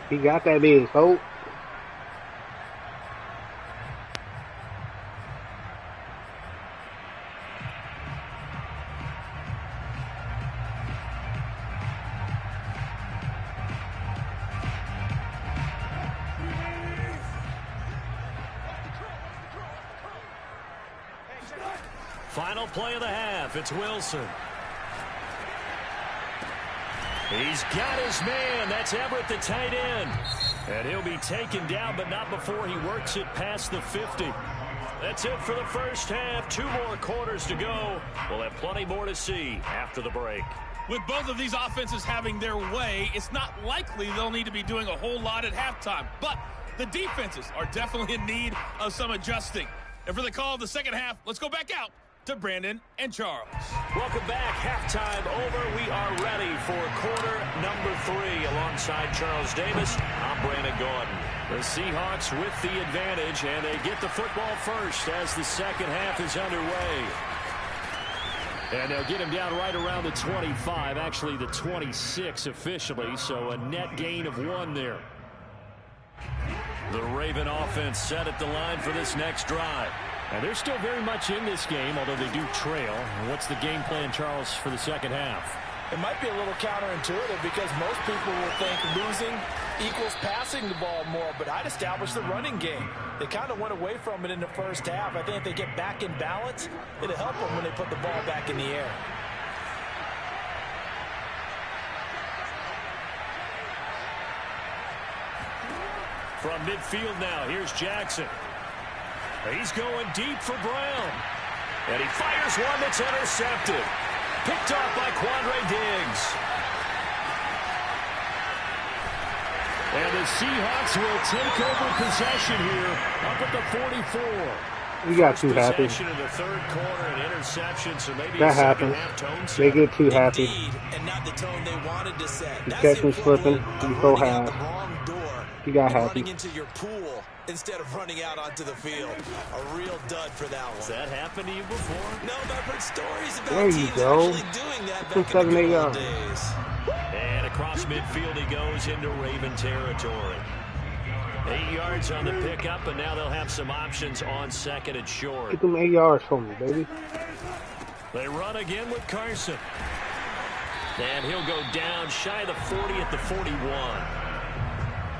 He got that big, folks. Final play of the half. It's Wilson. He's got his man. That's Everett, the tight end. And he'll be taken down, but not before he works it past the 50. That's it for the first half. 2 more quarters to go. We'll have plenty more to see after the break. With both of these offenses having their way, it's not likely they'll need to be doing a whole lot at halftime. But the defenses are definitely in need of some adjusting. And for the call of the second half, let's go back out to Brandon and Charles. Welcome back. Halftime over. We are ready for quarter number 3. Alongside Charles Davis, I'm Brandon Gordon. The Seahawks with the advantage, and they get the football first as the second half is underway. And they'll get him down right around the 25, actually the 26 officially, so a net gain of 1 there. The Raven offense set at the line for this next drive. And they're still very much in this game, although they do trail. What's the game plan, Charles, for the second half? It might be a little counterintuitive because most people will think losing equals passing the ball more, but I'd establish the running game. They kind of went away from it in the first half. I think if they get back in balance, it'll help them when they put the ball back in the air. From midfield now, here's Jackson. He's going deep for Brown. And he fires one that's intercepted. Picked off by Quandre Diggs. And the Seahawks will take over possession here up at the 44. We got too happy. Possession in the third quarter and interception, so maybe that a second happens. half tone set. They get too happy. Indeed, and not the tone they wanted to set. The That's catch was the slipping. equivalent of He so running out half. the wrong door He got and happy. running into your pool instead of running out onto the field. A real dud for that one. Has that happened to you before? No, but I've heard stories about There you teams go. actually doing that From back in the 7-8 good old yards. days. And across midfield he goes into Raven territory. 8 yards on the pickup, and now they'll have some options on second and short. Get them 8 yards for me, baby. They run again with Carson. And he'll go down shy of the 40 at the 41.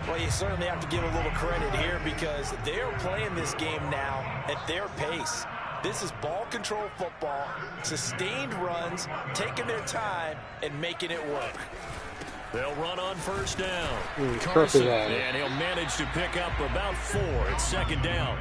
Well, you certainly have to give a little credit here because they're playing this game now at their pace. This is ball control football, sustained runs, taking their time, and making it work. They'll run on first down. Carson, and he'll manage to pick up about 4 at second down.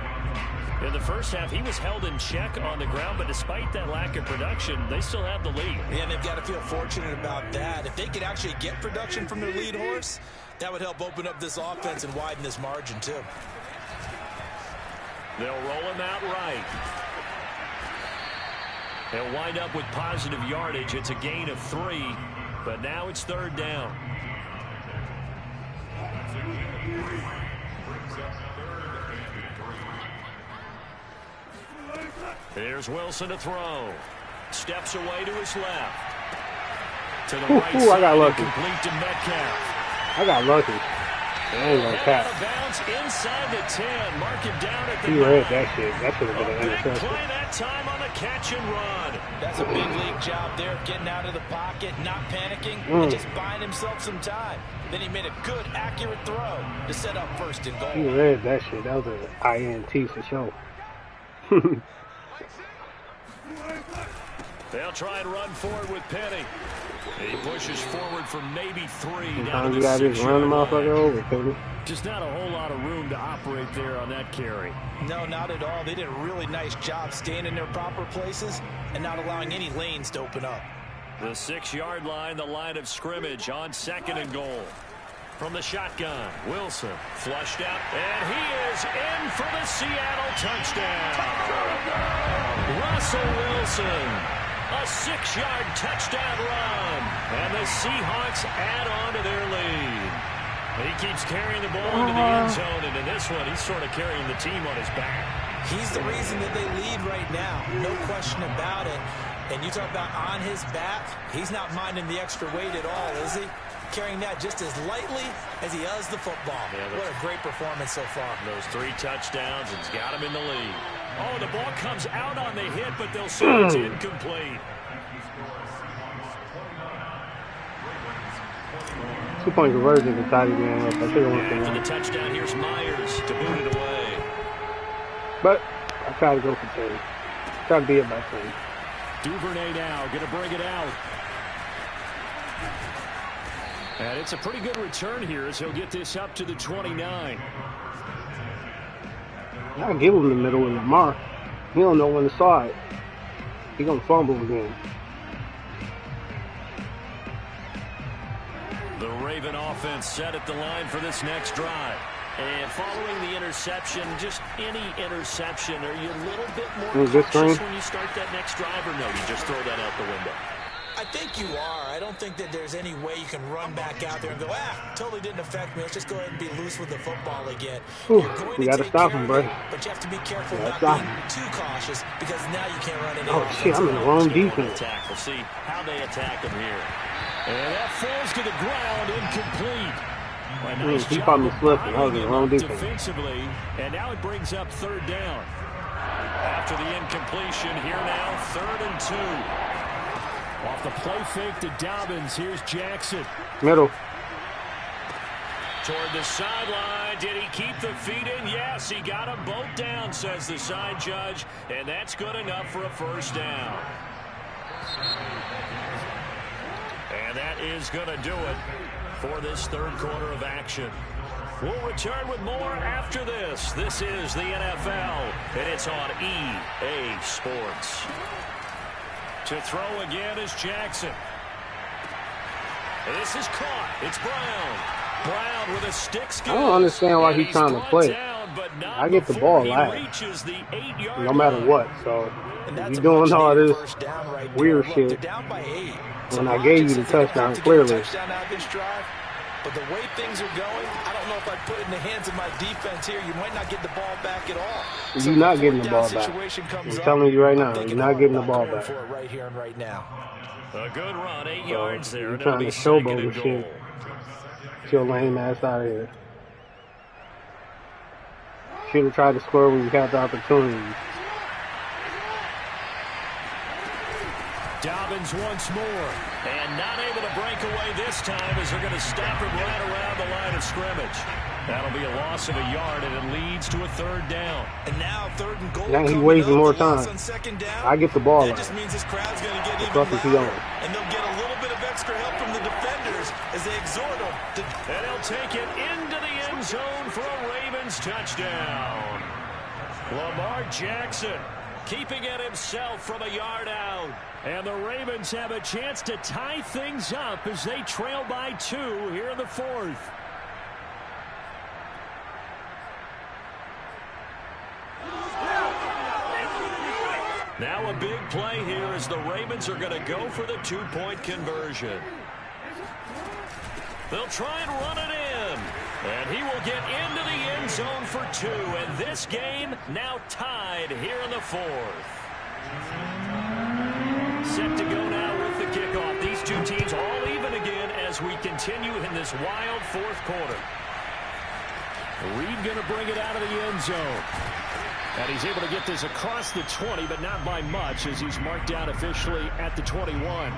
In the first half, he was held in check on the ground, but despite that lack of production, they still have the lead. Yeah, they've got to feel fortunate about that. If they could actually get production from their lead horse, that would help open up this offense and widen this margin, too. They'll roll him out right. They'll wind up with positive yardage. It's a gain of 3, but now it's third down. Here's Wilson to throw. Steps away to his left. To the right side. I got lucky. Complete to Metcalf. I got lucky. I ain't gonna Head out cap. of bounds inside the 10. Mark him down at the He 9. read that shit. That should have been an Big interception. play that time on the catch and run. That's a big league job there of getting out of the pocket, not panicking, and just buying himself some time. Then he made a good, accurate throw to set up first and goal. He read that shit. That was an INT for sure. They'll try and run forward with Penny. He pushes forward for maybe 3 down Sometimes to you the gotta just 6 run the yard line. motherfucker over, baby. Just not a whole lot of room to operate there on that carry. No, not at all. They did a really nice job staying in their proper places and not allowing any lanes to open up. The 6 yard line, the line of scrimmage on second and goal. From the shotgun, Wilson flushed out, and he is in for the Seattle touchdown. Russell Wilson, a 6-yard touchdown run, and the Seahawks add on to their lead. He keeps carrying the ball into the end zone, and in this one, he's sort of carrying the team on his back. He's the reason that they lead right now, no question about it. And you talk about on his back, he's not minding the extra weight at all, is he? Carrying that just as lightly as he does the football. Yeah, what a great performance so far. Those 3 touchdowns, it's got him in the lead. Oh, the ball comes out on the hit, but they'll say it's incomplete. 2-point conversion decided game. I think I went for the touchdown, here's Myers to boot it away. But I try to go for 10. Try to be it by 10. Duvernay now going to bring it out. And it's a pretty good return here as he'll get this up to the 29. I give him the middle with Lamar. He don't know when to slide. He gonna fumble again. The Raven offense set at the line for this next drive. And following the interception, just any interception, are you a little bit more cautious when you start that next drive, or no, you just throw that out the window? I think you are. I don't think that there's any way you can run back out there and go, totally didn't affect me. Let's just go ahead and be loose with the football again. You're going to stop him, bro. But you have to be careful not being too cautious because now you can't run any offense. Oh, shit, I'm in the wrong defense. We'll see how they attack him here. And that falls to the ground, incomplete. Nice he probably slipping. I was in the wrong defense. Defensively, and now it brings up 3rd down. After the incompletion, here now, 3rd and 2. Off the play fake to Dobbins, here's Jackson. Middle. Toward the sideline, did he keep the feet in? Yes, he got them both down, says the side judge, and that's good enough for a 1st down. And that is going to do it for this 3rd quarter of action. We'll return with more after this. This is the NFL, and it's on EA Sports. To throw again is Jackson. This is caught. It's Brown. Brown with a stick skill. I don't understand why he's trying to play. I get the ball live, no matter what. So you're doing all this weird shit when I gave you the touchdown clearly. But the way things are going, I don't know if I'd put it in the hands of my defense here. You might not get the ball back at all. You're not getting the ball back. I'm telling you right now, you're not getting the ball back. Right here and right now. A good run, 8 yards there. You're trying to showboat the shit. Get your lame ass out of here. Should have tried to score when you had the opportunity. Dobbins once more, and not able to break away this time as they're going to stop him right around the line of scrimmage. That'll be a loss of a yard, and it leads to a 3rd down. And now 3rd and goal. Now he's wasting more time. I get the ball. That just means this crowd's going to get even louder, and they'll get a little bit of extra help from the defenders as they exhort them. And he'll take it into the end zone for a Ravens touchdown. Lamar Jackson keeping it himself from a yard out. And the Ravens have a chance to tie things up as they trail by 2 here in the 4th. Now a big play here as the Ravens are going to go for the 2-point conversion. They'll try and run it in. And he will get into the end zone for 2. And this game now tied here in the 4th. Set to go now with the kickoff. These two teams all even again as we continue in this wild 4th quarter. Reed going to bring it out of the end zone. And he's able to get this across the 20, but not by much as he's marked down officially at the 21.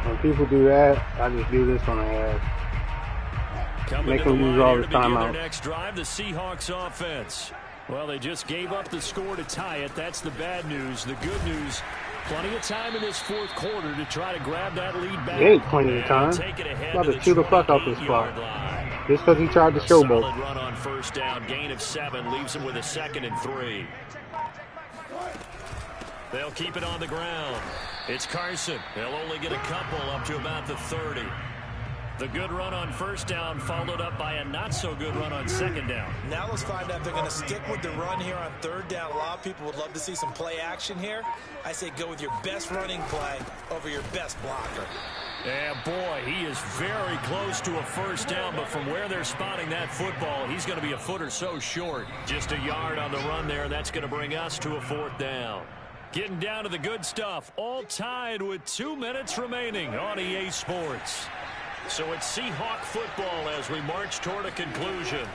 When people do that, I just do this on their ass. Make them lose all this time out. Next drive, the Seahawks offense. Well, they just gave up the score to tie it. That's the bad news. The good news, plenty of time in this 4th quarter to try to grab that lead back. He ain't plenty of time. About to shoot the fuck out this spot. Just because he tried to showboat. Solid run on 1st down. Gain of 7 leaves him with a 2nd and 3. They'll keep it on the ground. It's Carson. He'll only get a couple up to about the 30. The good run on first down followed up by a not-so-good run on second down. Now let's find out if they're going to stick with the run here on third down. A lot of people would love to see some play action here. I say go with your best running play over your best blocker. Yeah, boy, he is very close to a first down, but from where they're spotting that football, he's going to be a foot or so short. Just a yard on the run there. That's going to bring us to a fourth down. Getting down to the good stuff, all tied with 2 minutes remaining on EA Sports. So it's Seahawk football as we march toward a conclusion.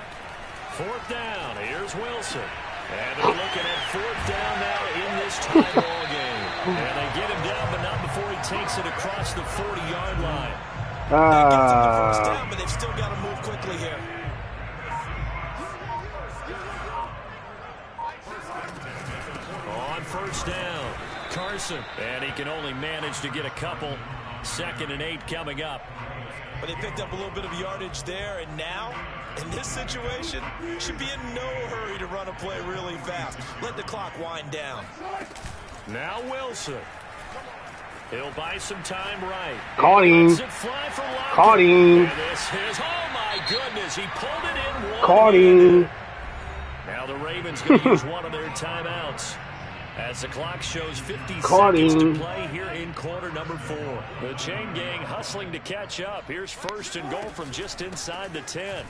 Fourth down, here's Wilson. And they're looking at fourth down now in this tie ball game. And they get him down, but not before he takes it across the 40-yard line. That gets them the first down, but they've still got to move quickly here. On first down, Carson. And he can only manage to get a couple. 2nd and 8 coming up. But they picked up a little bit of yardage there, and now, in this situation, should be in no hurry to run a play really fast. Let the clock wind down. Now Wilson. He'll buy some time right. Caught him. Caught him. This is, oh my goodness, he pulled it in. Caught him. Now the Ravens going to use one of their timeouts. As the clock shows 50 seconds to play here in quarter number 4. The chain gang hustling to catch up. Here's first and goal from just inside the 10.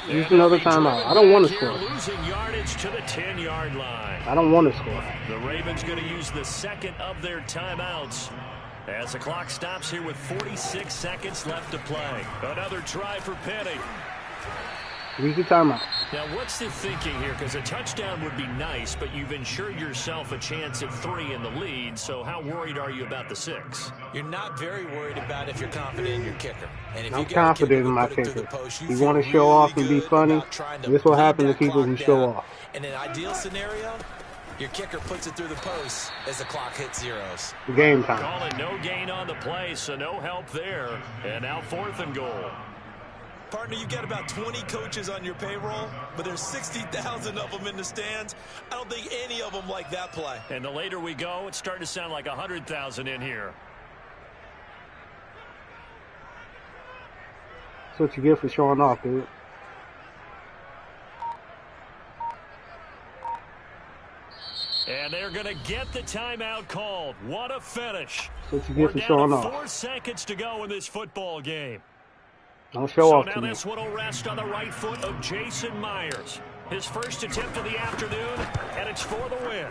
Use another timeout. I don't want to score. Losing yardage to the 10-yard line. I don't want to score. The Ravens going to use the second of their timeouts. As the clock stops here with 46 seconds left to play. Another try for Penny. Use the timeout. Now, what's the thinking here? Because a touchdown would be nice, but you've ensured yourself a chance at 3 in the lead, so how worried are you about the 6? You're not very worried about if you're confident in your kicker. And if I'm confident in my kicker. You want to show off and be funny, this will happen to people who show off. In an ideal scenario, your kicker puts it through the post as the clock hits zeros. Game time. Call it no gain on the play, so no help there. And now 4th and goal. Partner, you've got about 20 coaches on your payroll, but there's 60,000 of them in the stands. I don't think any of them like that play. And the later we go, it's starting to sound like 100,000 in here. That's what you get for showing off, dude. And they're going to get the timeout called. What a finish. That's what you get for showing off. 4 seconds to go in this football game. Don't show off so now this one will rest on the right foot of Jason Myers. His first attempt of the afternoon, and it's for the win.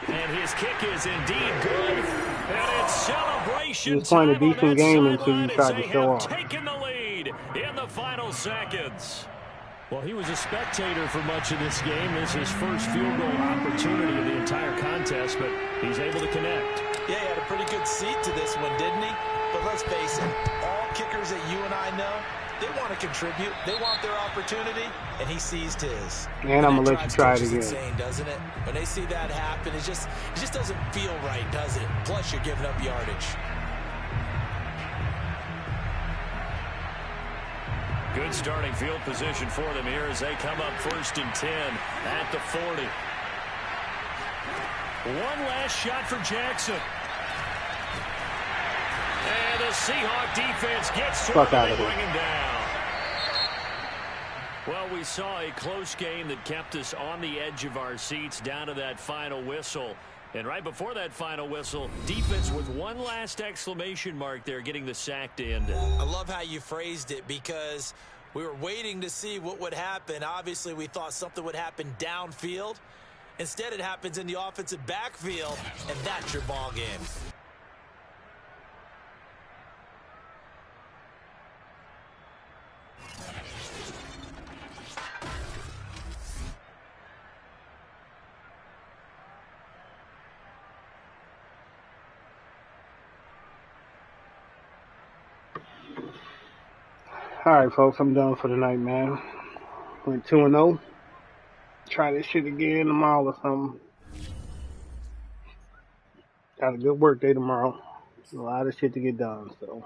And his kick is indeed good. And it's celebration he was playing a time decent game until you tried to show off. Taking the lead in the final seconds. Well, he was a spectator for much of this game. This is his first field goal opportunity of the entire contest, but he's able to connect. Yeah, he had a pretty good seat to this one, didn't he? But let's face it, all kickers that you and I know, they want to contribute. They want their opportunity, and he seized his. And I'm going to let you try it again. Insane, doesn't it? When they see that happen, it just doesn't feel right, does it? Plus, you're giving up yardage. Good starting field position for them here as they come up 1st and 10 at the 40. One last shot for Jackson. And the Seahawk defense gets to him and bring him down. Well, we saw a close game that kept us on the edge of our seats down to that final whistle. And right before that final whistle, defense with one last exclamation mark there, getting the sack to end it. I love how you phrased it because we were waiting to see what would happen. Obviously, we thought something would happen downfield. Instead, it happens in the offensive backfield, and that's your ball game. Alright, folks, I'm done for the night, man. Went 2-0. Try this shit again tomorrow or something. Got a good work day tomorrow. A lot of shit to get done, so.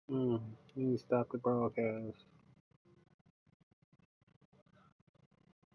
You need to stop the broadcast.